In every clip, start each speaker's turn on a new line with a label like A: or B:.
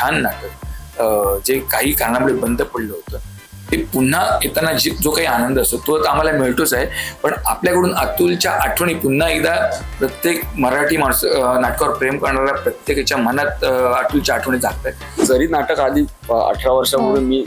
A: छान नाटक जे काही कारणामुळे बंद पडलं होतं ते पुन्हा येताना जो काही आनंद असतो तो तर आम्हाला मिळतोच आहे. पण आपल्याकडून अतुलच्या आठवणी पुन्हा एकदा प्रत्येक मराठी माणसं नाटकावर प्रेम करणाऱ्या प्रत्येकाच्या मनात अतुलच्या आठवणी जागतात.
B: जरी नाटक आधी 18 वर्षापूर्वी मी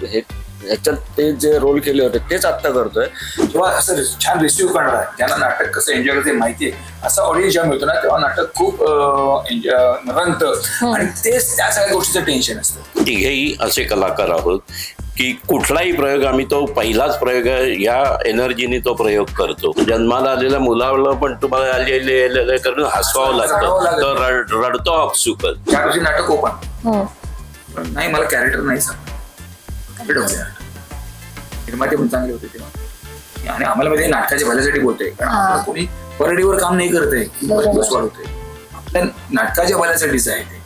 B: ह्याच्यात ते जे रोल केले होते तेच आत्ता करतोय.
A: जेव्हा असं छान रिसिव्ह करणार आहे ज्यांना नाटक कसं एन्जॉय करते माहितीये असा ऑडियन्स जेव्हा मिळतो ना तेव्हा नाटक खूप रंगतं आणि तेच त्या सगळ्या गोष्टीचं टेन्शन असतं.
C: तिघेही असे कलाकार आहोत की कुठलाही प्रयोग आम्ही तो पहिलाच प्रयोग या एनर्जीने तो प्रयोग करतो. जन्माला आलेल्या मुलाला पण तुम्हाला आलेले करून हसवावं लागतं तर रडतो आपसुकच.
A: त्या दिवशी नाटक ओपन नाही मला कॅरेक्टर नाही सांग निर्माते पण चांगले होते तेव्हा आणि आम्हाला मध्ये नाटकाच्या भल्यासाठी बोलतोय कारण कोणी परडीवर काम नाही करत आहे की दिवस वाढवतोय आपल्या नाटकाच्या भल्यासाठीच आहे ते.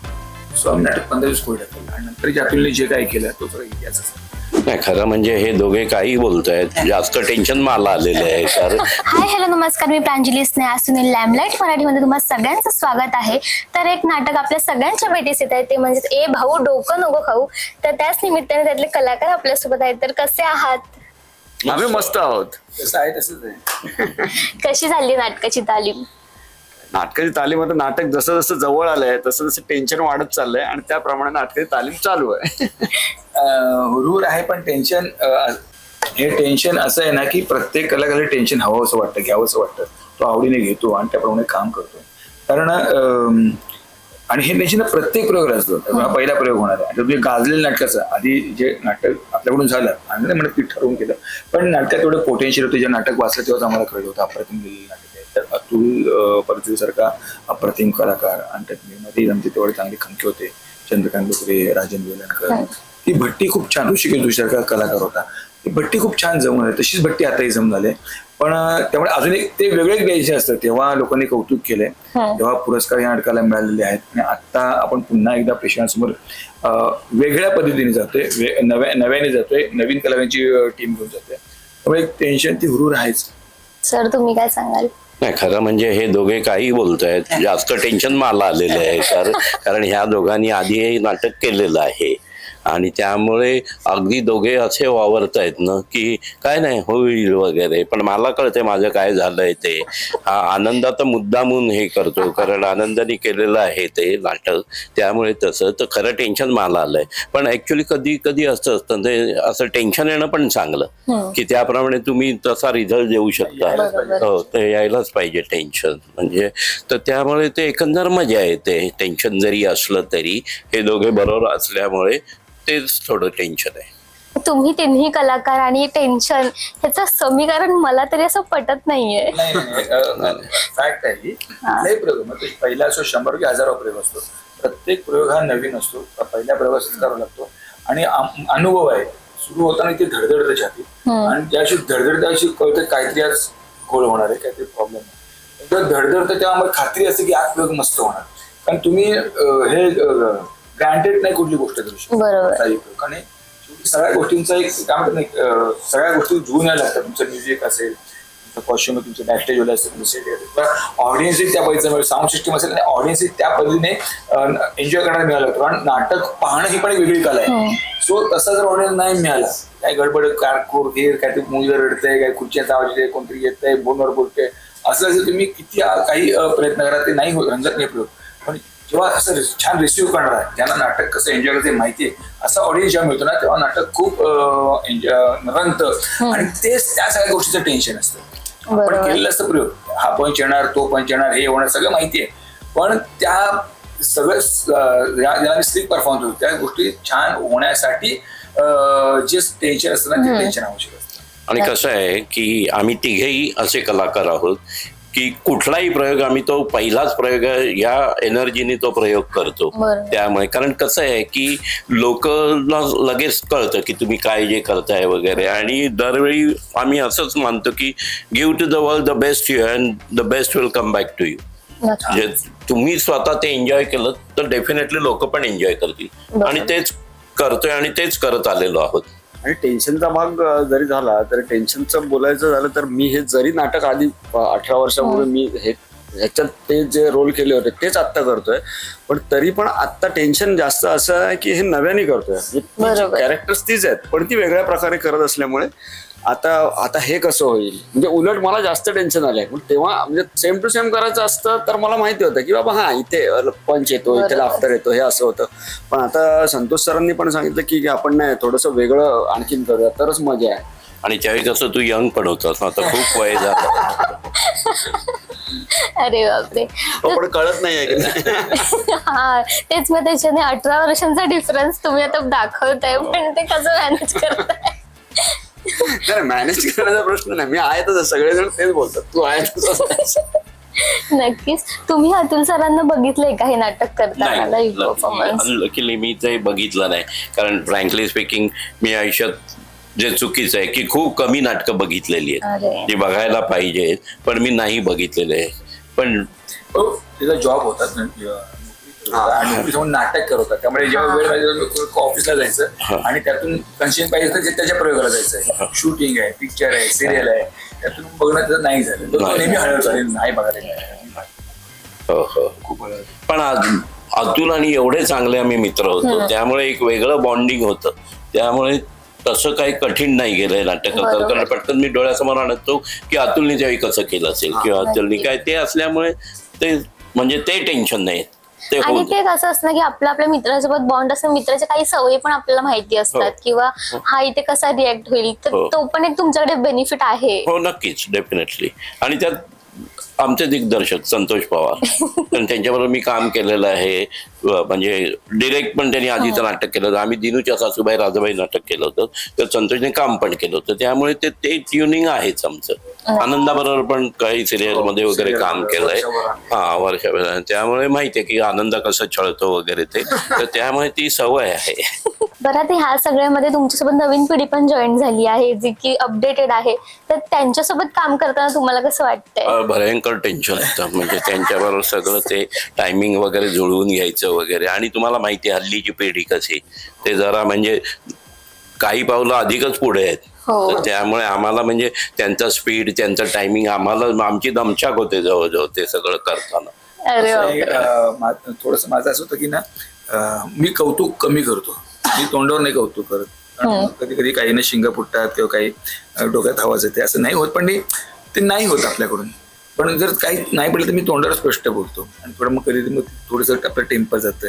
A: सो आम्ही नाटक 15 दिवस पुढे टाकलं आणि नंतर अतुलने जे काही केलं तो सगळं इतिहास.
C: नाही खरं म्हणजे हे दोघे काही बोलतायत जास्त टेन्शन मला आलेलं आहे.
D: हाय हॅलो नमस्कार, मी प्रांजली स्नेहा सुनील लॅमलाईट मराठीमध्ये तुम्हाला सगळ्यांचं स्वागत आहे. तर एक नाटक आपल्या सगळ्यांच्या भेटीस येत आहे ते म्हणजे ए भाऊ डोकं नको खाऊ. तर त्याच निमित्ताने त्यातले कलाकार आपल्यासोबत आहेत. तर कसे आहात?
B: आम्ही मस्त आहोत.
A: जसं आहे तसंच आहे.
D: कशी झाली नाटकाची तालीम?
B: नाटकाची तालीम आता नाटक जसं जसं जवळ आलंय तसं तसं टेन्शन वाढत चाललंय आणि त्याप्रमाणे नाटकाची तालीम चालू आहे.
A: हुरूर आहे पण टेन्शन हे टेन्शन असं आहे ना की प्रत्येक कलाकाराला टेन्शन हवं असं वाटतं घ्यावं असं वाटतं. तो आवडीने घेतो आणि त्याप्रमाणे काम करतो कारण आणि हे टेन्शन प्रत्येक प्रयोगाला असतं. हा पहिला प्रयोग होणार आहे. आता तुम्ही गाजलेल्या नाटकाचं आधी जे नाटक आपल्याकडून झालं आम्ही म्हणत की ठरवून केलं पण नाटकात तेवढं पोटेन्शियल होतं. जे नाटक वाचलं तेव्हाच आम्हाला कळलं होतं अप्रतिम लिहिलेलं नाटक आहे. तर अतुल परदेसारखा अप्रतिम कलाकार आणि त्यात मध्ये आमचे तेवढे चांगले खंके होते. चंद्रकांत लोकरे, राजन वेलणकर, ती भट्टी खूप छान ऋषिकेश जोशीसारखा कलाकार होता. ती भट्टी खूप छान जमून आहे. तशीच भट्टी आताही जम झाले पण त्यामुळे अजून एक ते वेगळे टेन्शन असतं. तेव्हा लोकांनी कौतुक केलंय तेव्हा पुरस्कार या नाटकाला मिळालेले आहेत आणि आता आपण पुन्हा एकदा प्रेक्षकांसमोर वेगळ्या पद्धतीने जातोय नव्याने जातोय नवीन कलाकारांची टीम घेऊन जातोय. त्यामुळे एक टेन्शन ती हुरूर आहेच.
D: सर तुम्ही काय सांगाल?
C: नाही खरं म्हणजे हे दोघे काही बोलतायत जास्त टेन्शन मला आलेलं आहे कारण ह्या दोघांनी आधी हे नाटक केलेलं आहे आणि त्यामुळे अगदी दोघे असे वावरतायत ना की काय नाही होईल वगैरे. पण मला कळतंय माझं काय झालंय ते. हा आनंदाचा मुद्दामून हे करतो कारण आनंदाने केलेलं आहे ते नाटक त्यामुळे तसं तर खरं टेन्शन मला आलंय. पण ऍक्च्युली कधी कधी असं असतं ते असं टेन्शन येणं पण चांगलं की त्याप्रमाणे तुम्ही तसा रिझल्ट देऊ शकता. हो ते यायलाच पाहिजे टेन्शन म्हणजे. तर त्यामुळे ते एकंदर मजा येते टेन्शन जरी असलं तरी. हे दोघे बरोबर असल्यामुळे तेच थोडं टेन्शन आहे.
D: तुम्ही तिन्ही कलाकार आणि टेन्शन ह्याचं समीकरण मला तरी असं पटत नाहीये.
A: फॅक्ट आहे ही. कुठलाही प्रयोग मग पहिला असो 100 की 1000 प्रयोग असतो. प्रत्येक प्रयोग हा नवीन असतो. पहिल्या प्रयोगाचाच करावा लागतो आणि अनुभव आहे. सुरू होताना ते धडधडतं छाती आणि त्याशी धडधड त्याशी कळतं काहीतरी आज घोळ होणार आहे काहीतरी प्रॉब्लेम आहे. तर धडधडतं तेव्हा आम्हाला खात्री असते की आज प्रयोग मस्त होणार कारण तुम्ही हे ग्रँटेड नाही कुठली गोष्ट करू शकतो. आणि सगळ्या गोष्टींचा एक काय म्हणतात नाही सगळ्या गोष्टी जुळून यायला लागतात. तुमचं म्युझिक असेल तुमचं कॉस्ट्युम तुमचं बॅकस्टेज वगैरे असेल तुमचं सेट असेल ऑडियन्स त्या पद्धतीने साऊंड सिस्टम असेल आणि ऑडियन्स त्या पद्धतीने एन्जॉय करायला मिळालं लागतो. कारण नाटक पाहणं ही पण एक वेगळी कला आहे. सो तसा जर ऑडियन्स नाही मिळाला काय गडबड कारकोर घेर काय ते मुलगा रडतंय काय खुर्चीचा आवाज येते कोणतरी येतंय फोनवर बोलतंय असं असं तुम्ही किती काही प्रयत्न करा ते नाही रंजत नाही प्रयोग. पण जेव्हा असं छान रिसिव्ह करणार आहे ज्यांना नाटक कसं एन्जॉय करते माहितीये असा ऑडियन्स जेव्हा मिळतो ना तेव्हा नाटक खूप रंगतं आणि तेच त्या सगळ्या गोष्टीचं टेन्शन असतं. आपण केलेलं असतं प्रयोग हा पंच येणार तो पंच येणार हे होणार सगळं माहितीये पण त्या सगळं ज्याला स्लिप परफॉर्मन्स होतो त्या गोष्टी छान होण्यासाठी जे टेन्शन असतं ना ते टेन्शन आवश्यक असतं.
C: आणि कसं आहे की आम्ही तिघेही असे कलाकार आहोत की कुठलाही प्रयोग आम्ही तो पहिलाच प्रयोग या एनर्जीने तो प्रयोग करतो. त्यामुळे कारण कसं आहे की लोकांना लगेच कळतं की तुम्ही काय जे करताय वगैरे आणि दरवेळी आम्ही असंच मानतो की give to the world the best you and the best will come back to you. म्हणजे तुम्ही स्वतः ते एन्जॉय केलं तर डेफिनेटली लोक पण एन्जॉय करतील आणि तेच करतोय आणि तेच करत आलेलो आहोत.
B: आणि टेन्शनचा भाग जरी झाला तर टेन्शनचं बोलायचं झालं तर मी हे जरी नाटक आधी 18 वर्षापूर्वी मी ह्याच्यात ते जे रोल केले होते तेच आत्ता करतोय. पण तरी पण आत्ता टेन्शन जास्त असं आहे की हे नव्याने करतोय.
D: बरोबर.
B: कॅरेक्टर्स तीच आहेत पण ती वेगळ्या प्रकारे करत असल्यामुळे आता हे कसं होईल, म्हणजे उलट मला जास्त टेन्शन आलंय. पण तेव्हा म्हणजे सेम टू सेम करायचं असतं तर मला माहिती होतं की बाबा हा इथे पंच येतो, इथे लाफ्टर येतो, हे असं होतं. पण आता संतोष सरांनी पण सांगितलं की आपण नाही थोडंसं वेगळं आणखीन करूया तरच मजा आहे.
C: आणि त्यावेळी कसं तू यंग पण होतास, आता खूप वय झालं.
D: अरे बापरे.
B: पण कळत नाहीये की नाही.
D: हा तेच मग त्याच्याने 18 वर्षांचा डिफरन्स तुम्ही आता दाखवताय, पण ते कसं मॅनेज करताय?
B: नाही मॅनेज करण्याचा प्रश्न नाही. मी आहे तसं, सगळेजण तेच बोलतात तू आहे तसं.
D: नक्कीच. तुम्ही अतुल सरांना बघितलंय का हे नाटक करताना लाईव्ह परफॉर्मन्स?
C: लकीली मी ते बघितलं नाही, कारण फ्रँकली स्पीकिंग मी आयुष्यात जे चुकीचं आहे की खूप कमी नाटकं बघितलेली
D: अरे.
C: आहेत, ती बघायला पाहिजेत, पण मी नाही बघितलेले आहे. पण
A: तिचा जॉब होता आणि नोकरी समोर नाटक करत होता, त्यामुळे जेव्हा वेळ मिळाला ऑफिसला जायचं आणि त्यातून कन्शियन पाहिजे तर त्याच्या प्रयोगाला जायचं. शूटिंग आहे, पिक्चर आहे, सिरियल आहे, त्यातून बघणं नाही झालं. तो नेहमी हळद नाही बघायला.
C: हो हो. पण अतुल आणि एवढे चांगले आम्ही मित्र होतो, त्यामुळे एक वेगळं बॉन्डिंग होतं. त्यामुळे तसं काही कठीण नाही गेलंय नाटक करताना, कारण पटकन मी डोळ्यासमोर आणतो की अतुलने त्यावेळी कसं केलं असेल किंवा अतुलने काय, ते असल्यामुळे ते म्हणजे ते टेन्शन नाही.
D: आणि ते कसं असतं की आपल्या मित्रासोबत बॉन्ड असतं, मित्राच्या काही सवयी पण आपल्याला माहिती असतात किंवा हा इथे कसा रिॲक्ट होईल, तर तो पण एक तुमच्याकडे बेनिफिट आहे.
C: हो नक्कीच, डेफिनेटली. आणि त्यात आमचे दिग्दर्शक संतोष पवार, पण त्यांच्याबरोबर मी काम केलेलं आहे. म्हणजे डिरेक्ट पण त्यांनी आधीचं नाटक केलं होतं. आम्ही दिनूच्या सासूबाई राजाबाई नाटक केलं होतं, तर संतोषने काम पण केलं होतं. त्यामुळे ते ट्युनिंग आहेच आमचं. आनंदाबरोबर पण काही सिरियल मध्ये वगैरे काम केलंय. हा, वर्षभर. त्यामुळे माहितीये की आनंद कसं छळतो वगैरे ते, तर त्यामुळे ती सवय आहे.
D: बरं, आता ह्या सगळ्यामध्ये तुमच्यासोबत नवीन पिढी पण जॉईन झाली आहे जी की अपडेटेड आहे, तर त्यांच्यासोबत काम करताना तुम्हाला कसं वाटतंय?
C: भयंकर टेन्शन येतं. म्हणजे त्यांच्याबरोबर सगळं ते टायमिंग वगैरे जुळवून घ्यायचं वगैरे. आणि तुम्हाला माहिती आहे हल्लीची पिढी कशी, ते जरा म्हणजे काही पावलं अधिकच पुढे आहेत. तर त्यामुळे आम्हाला म्हणजे त्यांचा स्पीड, त्यांचं टायमिंग, आम्हाला आमची दमछाक होते जवळजवळ ते सगळं करताना.
A: थोडस माझं असं होतं की ना, मी कौतुक कमी करतो, मी तोंडावर नाही कौतुक करत. कधी कधी काही ना शिंग फुटतात किंवा काही डोक्यात आवाज येते, असं नाही होत. पण ते नाही होत आपल्याकडून. पण जर काही नाही पडलं तर मी तोंडावर स्पष्ट बोलतो. आणि थोडं मग कधी मग थोडंसं आपलं टेम्पर जातं,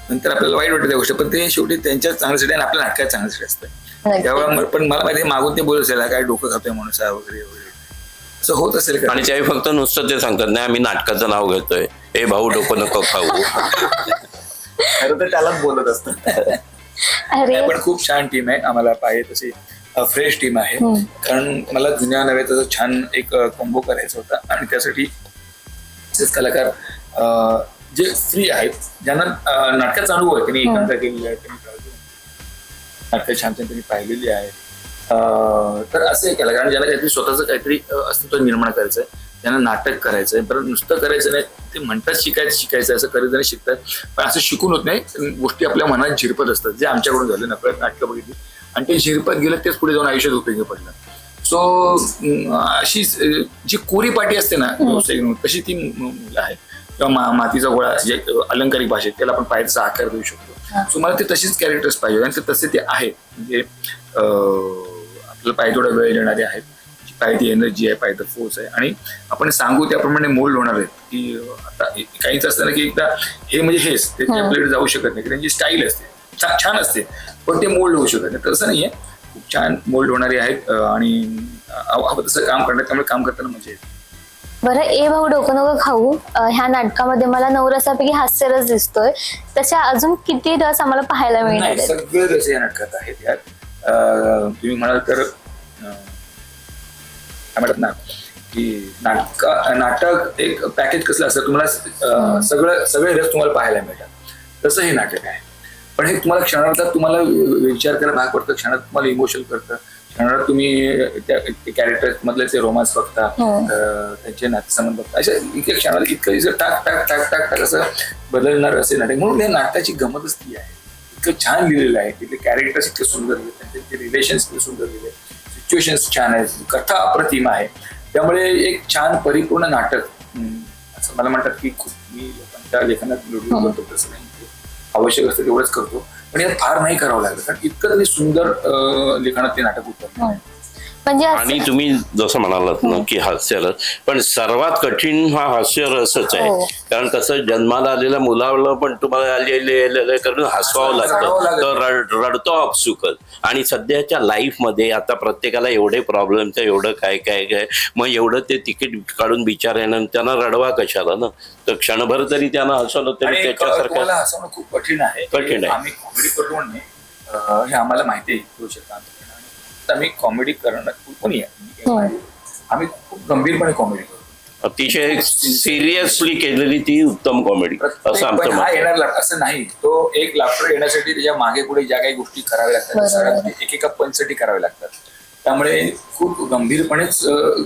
A: नंतर आपल्याला वाईट वाटतं त्या गोष्ट. पण ते शेवटी त्यांच्या चांगल्यासाठी आणि आपल्या नाटकात चांगल्यासाठी असतं. त्यावेळेला पण मला माहिती मागून ते बोलत असेल काय डोकं खातोय माणूस वगैरे वगैरे, असं होत असेल का.
C: आणि त्यावेळी फक्त नुसतं ते सांगतात, नाही आम्ही नाटकाचं नाव घेतोय, हे भाऊ डोकं नको खाऊ.
A: खरं तर त्यालाच बोलत असतं. पण खूप छान टीम आहे, आम्हाला पाहिजे तशी फ्रेश टीम आहे. कारण मला जुन्या नव्हे तसं छान एक कॉम्बो करायचा होता. आणि त्यासाठी कलाकार जे फ्री आहेत, ज्यांना नाटकाचा अनुभव आहे, त्यांनी एकांत केलेला आहे, त्यांनी नाटकं छान त्यांनी पाहिलेली आहे. तर असे कलाकार ज्यांना काहीतरी स्वतःचं काहीतरी अस्तित्व निर्माण करायचं आहे, त्यांना नाटक करायचंय. परत नुसतं करायचं नाही, ते म्हणतात शिकायचं असं कधी जरी शिकतात. पण असं शिकून होत नाही, गोष्टी आपल्या मनात झिरपत असतात. जे आमच्याकडून झालं, नकळत नाटकं बघितली आणि ते झिरपत गेलं, तेच पुढे जाऊन आयुष्यात उपयोगी पडलं. सो अशी जी कोरी पाटी असते ना तशी ती मुलं आहे. किंवा मातीचा गोळा जे अलंकारिक भाषेत त्याला आपण पाहिजे तसा आकार देऊ शकतो. सो मला ते तशीच कॅरेक्टर्स पाहिजे आणि ते तसे ते आहेत. म्हणजे आपल्याला पाहिजे थोडा वेळ देणारे आहेत, पाहिजे एनर्जी आहे, पाहिजे फोर्स आहे. आणि आपण सांगू त्याप्रमाणे मोल्ड होणार आहेत. की आता काहीच असतं ना की एकदा हे म्हणजे हेच ते आपल्याकडे जाऊ शकत नाही, की त्यांची स्टाईल असते, छान असते, पण ते मोल्ड होऊ शकत नाही. तसं नाहीये, खूप छान मोल्ड होणारे आहेत आणि हवं तसं काम करणार, त्यामुळे काम करताना मजा येते.
D: बरं, ए भाऊ डोकं नको खाऊ ह्या नाटकामध्ये मला 9 रसापैकी हास्यरस दिसतोय, तशा अजून किती रस आम्हाला पाहायला मिळणार आहेत?
A: सगळे रस या नाटकात आहेत. यात तुम्ही म्हणाल तर काय म्हणतात ना की नाटक एक पॅकेज कसलं असतं, तुम्हाला सगळे रस तुम्हाला पाहायला मिळतात. तसं हे नाटक आहे. पण हे तुम्हाला क्षणार्धात तुम्हाला विचार करायला भाग पडतं, क्षणात तुम्हाला इमोशनल करतं, क्षणात तुम्ही त्या कॅरेक्टर मधले ते रोमांस बघता, त्यांचे नातेसंबंध बघता, अशा इतक्या क्षणाला इतकं टाक टाक टाक टाक टाक असं बदलणार असे नाटक. म्हणून या नाटकाची गमतच ती आहे. इतकं छान लिहिलेलं आहे, तिथले कॅरेक्टर्स इतके सुंदर लिहिले, त्यांचे रिलेशन्स इतके सुंदर लिहिले, सिच्युएशन्स छान आहेत, कथा अप्रतिम आहे. त्यामुळे एक छान परिपूर्ण नाटक असं मला म्हणतात की खूप मी लोकांच्या लेखनात लुडबुड करतो तसं नाही, आवश्यक असतं तेवढंच करतो, पण यात फार नाही करावं लागलं कारण इतकं ते सुंदर लेखनात ते नाटक उतरलं.
D: म्हणजे
C: आणि तुम्ही जसं म्हणालात ना की हास्यरस, पण सर्वात कठीण हा हास्यरसच आहे. कारण कसं जन्माला आलेल्या मुलाला पण तुम्हाला करून हसवावं लागतं, तर रडतो आपसुकच. आणि सध्याच्या लाईफ मध्ये आता प्रत्येकाला एवढे प्रॉब्लेम्स आहे, एवढं काय काय काय, मग एवढं ते तिकीट काढून बिचाऱ्यानं त्यांना रडवा कशाला ना, तर क्षणभर तरी त्यांना हसवलं तरी त्याच्यासारखं
A: हसवणं खूप कठीण आहे. आम्ही कॉमेडी करतो म्हणणे हे आम्हाला माहिती आहे आम्ही कॉमेडी करणं कोणी आहे, आम्ही खूप गंभीरपणे कॉमेडी करतो,
C: अतिशय सिरियसली केलेली ती उत्तम कॉमेडी असं आमचं
A: हा येणार असं नाही. तो एक लाफ्टर येण्यासाठी त्याच्या मागे पुढे ज्या काही गोष्टी कराव्या लागतात एकेका पंचसाठी कराव्या लागतात. त्यामुळे खूप गंभीरपणेच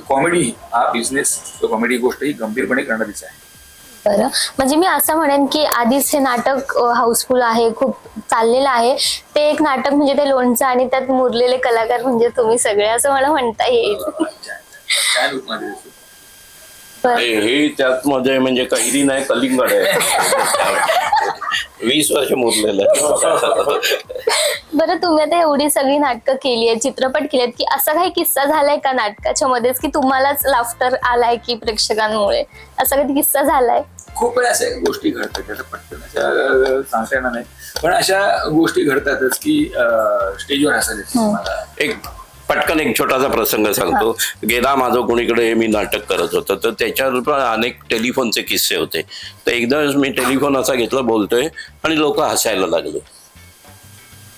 A: कॉमेडी हा बिझनेस, कॉमेडी गोष्ट ही गंभीरपणे करणारीच आहे.
D: बरं, म्हणजे मी असं म्हणेन की आधीच हे नाटक हाऊसफुल आहे, खूप चाललेलं आहे. ते एक नाटक म्हणजे ते लोणचं आणि त्यात मुरलेले कलाकार म्हणजे तुम्ही सगळे असं मला म्हणता येईल.
C: हे त्यात मध्ये म्हणजे कैरी नाही कलिंगड आहे. 20 वर्ष मुरलेलं आहे.
D: बरं, तुम्ही आता एवढी सगळी नाटकं केली आहेत, चित्रपट केलेत, की असा काही किस्सा झालाय का नाटकाच्या मध्येच की तुम्हालाच लाफ्टर आलाय की प्रेक्षकांमुळे, असा कधी किस्सा झालाय?
A: खूप वेळा अशा गोष्टी घडतात, त्याचं पटकन अशा सांगता येणार नाही, पण अशा गोष्टी घडतातच की स्टेजवर असायला.
C: पटकन एक छोटासा प्रसंग सांगतो. गेला माझं कोणीकडे मी नाटक करत होतो, तर त्याच्यावर पण अनेक टेलिफोनचे किस्से होते. तर एकदा मी टेलिफोन असा घेतला, बोलतोय आणि लोक हसायला लागले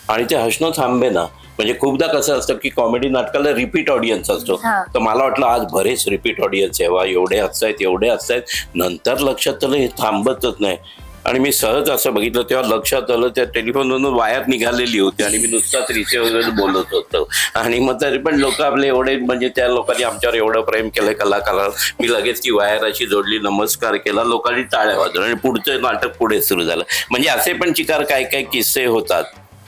C: आणि ते हसणं थांबे ना. म्हणजे खूपदा कसं असतं की कॉमेडी नाटकाला रिपीट ऑडियन्स असतो, तर मला वाटलं आज बरेच रिपीट ऑडियन्स आहे, वा एवढे हसतायत एवढे हसतायत. नंतर लक्षात आलं हे थांबतच नाही आणि मी सहज असं बघितलं तेव्हा लक्षात आलं त्या टेलिफोनवरून वायर निघालेली होती आणि मी नुसताच रिसिव्हर बोलत होतो. आणि मग तरी पण लोक आपले एवढे म्हणजे त्या लोकांनी आमच्यावर एवढं प्रेम केलं कलाकाराला, मी लगेच ती वायर अशी जोडली, नमस्कार केला, लोकांनी टाळ्या वाजवल्या आणि पुढचं नाटक पुढे सुरू झालं. म्हणजे असे पण चिकार काय काय किस्से होतात.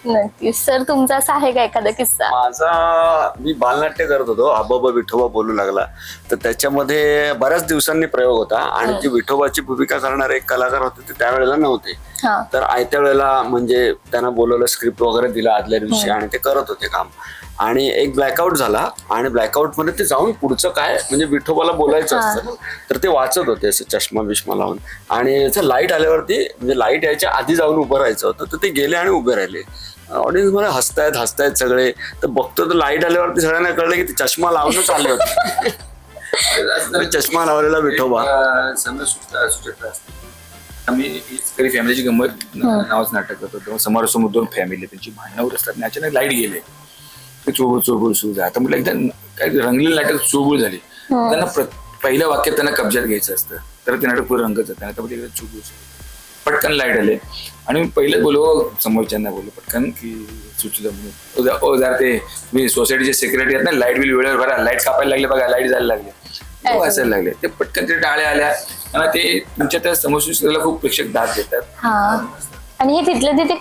D: नक्कीच. सर, तुमचा असा आहे का एखादा किस्सा?
B: माझा, मी बालनाट्य करत होतो, आबाबा विठोबा बोलू लागला, तर त्याच्यामध्ये बऱ्याच दिवसांनी प्रयोग होता आणि ती विठोबाची भूमिका करणारे एक कलाकार होते ते त्यावेळेला नव्हते. तर आयत्या वेळेला म्हणजे त्यांना बोलवलं, स्क्रिप्ट वगैरे दिला आदल्या दिवशी आणि ते करत होते काम. आणि एक ब्लॅकआउट झाला आणि ब्लॅकआउट मध्ये ते जाऊन पुढचं काय म्हणजे विठोबाला बोलायचं असतं ना, तर ते वाचत होते असं चष्मा बिष्मा लावून. आणि लाईट आल्यावरती म्हणजे लाईट यायच्या आधी जाऊन उभं राहायचं होतं, तर ते गेले आणि उभे राहिले. ऑडियन्स मला हसतायत सगळे. तर बघतो तर लाईट आल्यावरती सगळ्यांना कळलं की ते चष्मा लावूनच आले होते. चष्मा लावलेला विठोबा.
A: आम्ही कधी फॅमिलीची गंमत नावाचं नाटक करतो, तेव्हा समोरासमोर 2 फॅमिली त्यांची भांडणावर असतात आणि अचानक लाईट गेले, ते चुळबुळ सुरू झालं. आता म्हटलं एकदा काय रंगलेलं नाटक चुळबुळ झाली, त्यांना पहिल्या वाक्यात त्यांना कब्जात घ्यायचं असतं, तर ते नाटक पुढे रंगत जातं. आता एकदा चुळबुळ पटकन लाईट आले आणि पहिलं बोलव समोरच्यांना बोललो पटकन की सुचलं म्हणून जरा ते तुम्ही सोसायटीचे सेक्रेटरी आहेत ना, लाईट बिल वेळेवर भरा, लाईट कापायला लागले बघा, लाईट जायला लागले, असायला लागले. ते पटकन ते टाळ्या आल्या आणि ते तुमच्या त्या समोरच्याला खूप प्रेक्षक दाद देतात.
D: आणि हे तिथलं तिथे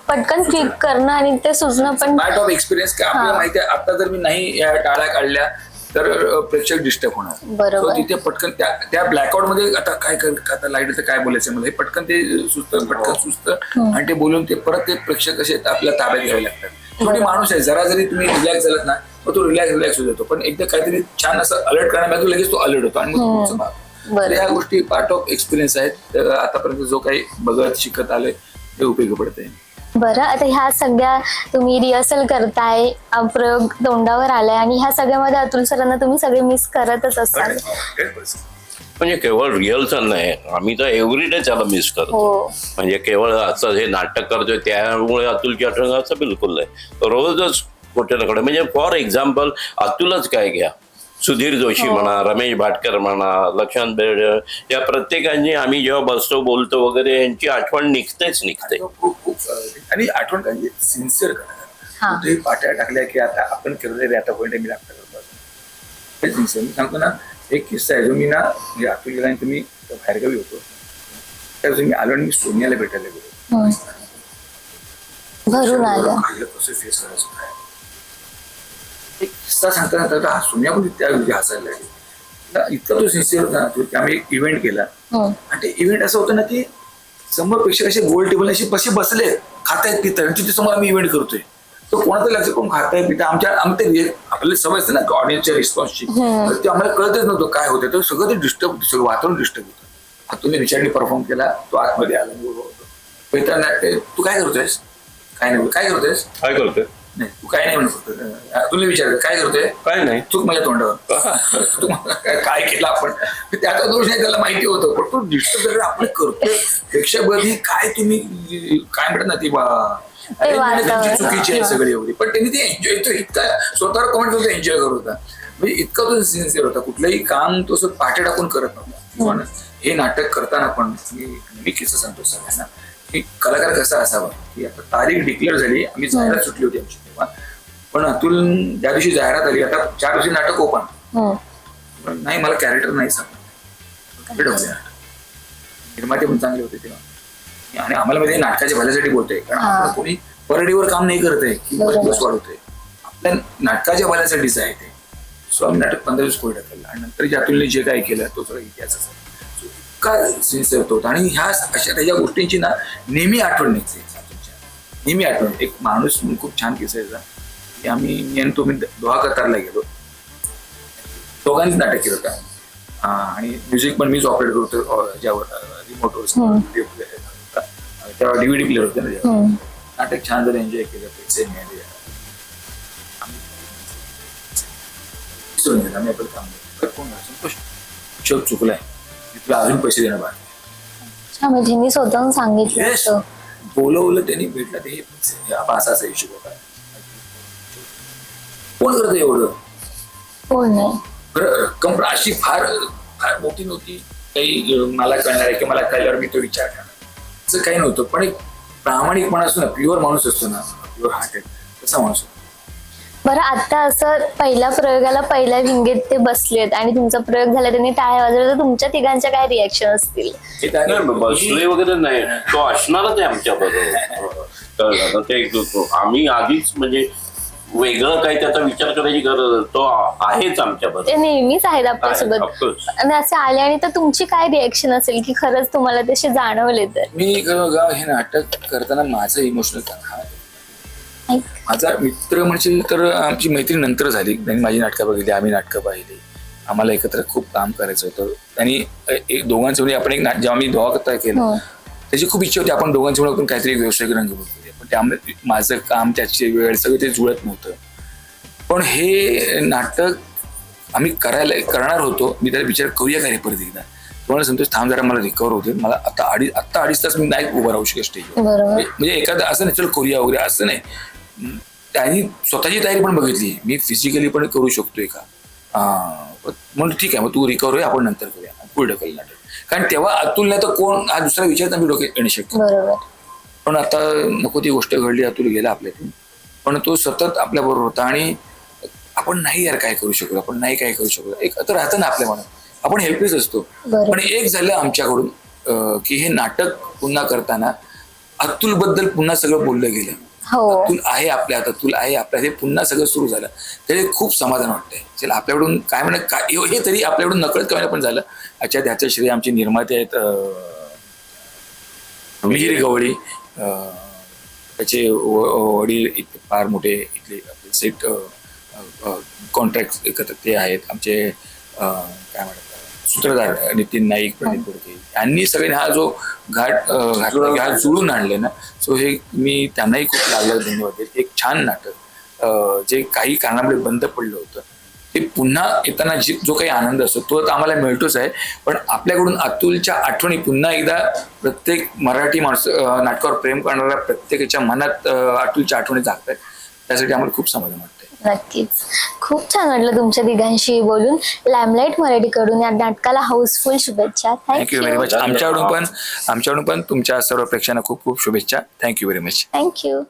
D: पटकन क्लिक करणं आणि ते सुचणं पण
A: पार्ट ऑफ एक्सपिरियन्स की आपल्याला माहिती आहे आता जर मी नाही या टाळ्या काढल्या तर प्रेक्षक डिस्टर्ब होणार.
D: बरोबर.
A: तिथे पटकन त्या ब्लॅकआउट मध्ये आता काय आता लाईट काय बोलायचं मला, हे पटकन ते सुचतं आणि ते बोलून ते परत ते प्रेक्षक असे आपल्या ताब्यात घ्यावे लागतात. थोडी माणूस आहे, जरा जरी तुम्ही रिलॅक्स झालात ना मग तो रिलॅक्स होत जातो, पण एकदा काहीतरी छान असं अलर्ट करण्यामध्ये लगेच तो अलर्ट होतो आणि मग तुमचं भाग. ह्या गोष्टी पार्ट ऑफ एक्सपिरियन्स आहेत. आतापर्यंत जो काही बघत शिकत आले ते उपयोगी पडते.
D: बरं, आता ह्या सगळ्या तुम्ही रिहर्सल करताय, प्रयोग तोंडावर आलाय आणि ह्या सगळ्यामध्ये अतुल सरांना तुम्ही सगळे मिस करतच असताल.
C: म्हणजे केवळ रिहर्सल नाही, आम्ही तर एव्हरीडे त्याला मिस करतो. म्हणजे केवळ असं हे नाटक करतोय त्यामुळे अतुलची आठवण असं बिलकुल नाही. रोजच कुठे ना कुठे, म्हणजे फॉर एक्झाम्पल अतुलच काय घ्या, सुधीर जोशी म्हणा, रमेश भाटकर म्हणा, लक्ष्मण बेर्डे, या प्रत्येकांनी आम्ही जेव्हा बसतो बोलतो वगैरे यांची आठवण निघते.
A: आणि आठवण काय सिन्सिअर करा, पाट्या टाकल्या की आता आपण केलं आता पॉईंट मी लागता करतो. मी सांगतो ना, एक किस्सा आहे जो मी ना म्हणजे अतुल गेला तुम्ही बाहेरगावी होतो त्यावेळी मी आलो आणि मी सोनियाला भेटायला गेलो,
D: भरून आलं
A: कसं फेस करायचं काय. एक किस्सा सांगता सोनिया पण त्या हसायला लागली. इतका तो सिन्सिअर होता ना तो, की आम्ही एक इव्हेंट केला आणि ते इव्हेंट असं होतं ना की समोर प्रेक्षक असे गोल टेबल असे कसे बसले खातायत पितायत आणि तिथे समोर आम्ही इव्हेंट करतोय. तो कोणाचं लक्ष कोण खाताय पिता आपल्याला सवय असते ना ऑडियन्सच्या रिस्पॉन्सची, तर ते आम्हाला कळतच नव्हतं काय होतं. तर सगळं ते डिस्टर्ब होतं, सगळं वातावरण डिस्टर्ब होतं. आतून रिचार्डने परफॉर्म केला, तो आतमध्ये आला, तू काय करतोयस, काय नाही काय करतोयस,
C: काय करतोय,
A: नाही तू काय नाही म्हणत तुला विचारलं काय करतोय,
C: काय नाही,
A: चूक माझ्या तोंडावर तू काय केलं आपण, त्याचा दोष नाही, त्याला माहिती होतं. पण तो डिस्टर्ब आपण करतोय प्रेक्षकबद्दल काय तुम्ही काय म्हणतात ना ती तुमची चुकीची आहे सगळी एवढी, पण त्यांनी ते एन्जॉय तो इतका स्वतःवर कमेंट होता, एन्जॉय करत होता. म्हणजे इतका तो सिन्सिअर होता, कुठलंही काम तो असं पाठी टाकून करत नव्हता. पण हे नाटक करताना पण मी किस्सा सांगतो सगळ्यांना की कलाकार कसा असावा, की आता तारीख डिक्लेअर झाली, आम्ही जाहिरात सुटली होती आमची तेव्हा, पण अतुल ज्या दिवशी जाहिरात आली, आता 4 दिवशी नाटक ओपन, नाही मला कॅरेक्टर नाही सांगत, निर्माते पण चांगले होते तेव्हा, आणि आम्हाला मध्ये नाटकाच्या भल्यासाठी बोलतोय, कारण आपण कोणी परडीवर काम नाही करत आहे की दिवस वाढवतोय, आपल्या नाटकाच्या भल्यासाठीच आहे ते. सो आम्ही नाटक 15 दिवस कोणी टाकलं आणि नंतर जे अतुलने जे काय केलं तो सगळा इतिहास इतका सिन्सिअर होता. आणि ह्या अशा त्याच्या गोष्टींची ना नेहमी आठवण न्यायची, नेहमी आठवण. एक माणूस खूप छान किसायचा की मी आणि तो दोहा कतारला गेलो, दोघांनीच नाटक केलं होतं आणि म्युझिक पण मीच ऑपरेट करतो ज्यावर रिमोटवर, तेव्हा DVD प्लेअर होते ना, नाटक छान जर एन्जॉय केलं, पैसे मिळाले, आम्ही आपलं काम कोण संतोष शोध चुकलाय, तुला अजून पैसे देणं बाकी.
D: म्हणजे स्वतःहून सांगितलं,
A: बोलवलं त्यांनी, भेटलं ते असा इश्यू होता. कोण करतं एवढं,
D: कोण नाही.
A: रक्कम अशी फार फार मोठी नव्हती काही मला कळणार आहे की मला कळल्यावर मी तो विचार करणार, असं काही नव्हतं. पण एक प्रामाणिकपणा असतो ना, प्युअर माणूस असतो ना, प्युअर हार्टेड, तसा माणूस होता.
D: बरं, आता असं पहिल्या प्रयोगाला पहिल्या भिंगेत ते बसलेत आणि तुमचा प्रयोग झाला, त्यांनी टाळ्या वाजवल्या, तर तुमच्या तिघांच्या काय रिॲक्शन असतील?
C: बसले वगैरे नाही, तो असणारच आहे आमच्या बरोबर. ते आम्ही आधीच म्हणजे वेगळं काही त्याचा विचार करायची गरज, तो आहेच आमच्या बरोबर,
D: ते नेहमीच आहेत आपल्यासोबत. आणि असे आले आणि तर तुमची काय रिॲक्शन असेल की खरंच तुम्हाला तसे जाणवले? तर
A: मी हे नाटक करताना माझं इमोशनल माझा मित्र म्हणजे तर आमची मैत्री नंतर झाली, त्यांनी माझी नाटकं बघितली, आम्ही नाटकं पाहिली, आम्हाला एकत्र खूप काम करायचं होतं. त्यांनी दोघांचं आपण एक जेव्हा मी दोहा केलं त्याची खूप इच्छा होती, आपण दोघांच्या आपण काहीतरी व्यावसायिक रंग बघूया, पण त्यामुळे माझं काम, त्याची वेळ सगळं ते जुळत नव्हतं. पण हे नाटक आम्ही करणार होतो, मी त्याला विचार करूया का रे परत एकदा, तुम्हाला संतोष थांब जरा, मला रिकवर होते, मला आता अडीच तास मी नाही उभं राहू शकत स्टेजवर, म्हणजे एखादं असं नाही चल करूया वगैरे असं नाही. त्यांनी स्वतःची तयारी पण बघितली, मी फिजिकली पण करू शकतोय का, म्हणून ठीक आहे मग तू रिकवर होय, आपण नंतर करूया, पुढे ढकल नाटक. कारण तेव्हा अतुल नाही तर कोण हा दुसरा विचार मी डोक्यात येणं शक्य. पण आता नको ती गोष्ट घडली, अतुल गेला आपल्यातून, पण तो सतत आपल्या बरोबर होता आणि आपण नाही यार काय करू शकतो, आपण नाही काय करू शकतो, एक तर राहतं ना आपल्या मनात, आपण हेल्पलेस असतो. पण एक झालं आमच्याकडून की हे नाटक पुन्हा करताना अतुल बद्दल पुन्हा सगळं बोललं गेलं, अतुल आहे आपल्या हातात, अतुल आहे आपल्या, हे पुन्हा सगळं सुरू झालं, तरी खूप समाधान वाटतंय. चला आपल्याकडून काय म्हणत काय हे तरी आपल्याकडून नकळत कळलं पण झालं. अच्छा, त्याचं श्रेय आमचे निर्माते आहेत मिहिर गवळी, त्याचे वडील फार मोठे इथले सेट कॉन्ट्रॅक्ट एकत्र ते आहेत, आमचे काय म्हणतात सूत्रधार नितीन नाईक, प्रणित बोडके, यांनी सगळ्यांनी हा जो घाट जुळून आणले ना, सो हे मी त्यांनाही खूप लागलं धन्यवाद. एक छान नाटक जे काही कारणामुळे बंद पडलं होतं, ते पुन्हा येताना जो काही आनंद असतो तो तर आम्हाला मिळतोच आहे, पण आपल्याकडून अतुलच्या आठवणी पुन्हा एकदा प्रत्येक मराठी माणसं नाटकावर प्रेम करणाऱ्या प्रत्येकाच्या मनात अतुलच्या आठवणी जागतात, त्यासाठी आम्हाला खूप समाधान वाटतं.
D: नक्कीच, खूप छान वाटलं तुमच्या तिघांशी बोलून. लॅमलाईट मराठीकडून या नाटकाला हाऊसफुल शुभेच्छा.
A: Thank you very much. आमच्याकडून पण तुमच्या सर्व प्रेक्षकांना खूप खूप शुभेच्छा. Thank you very much.
D: थँक्यू.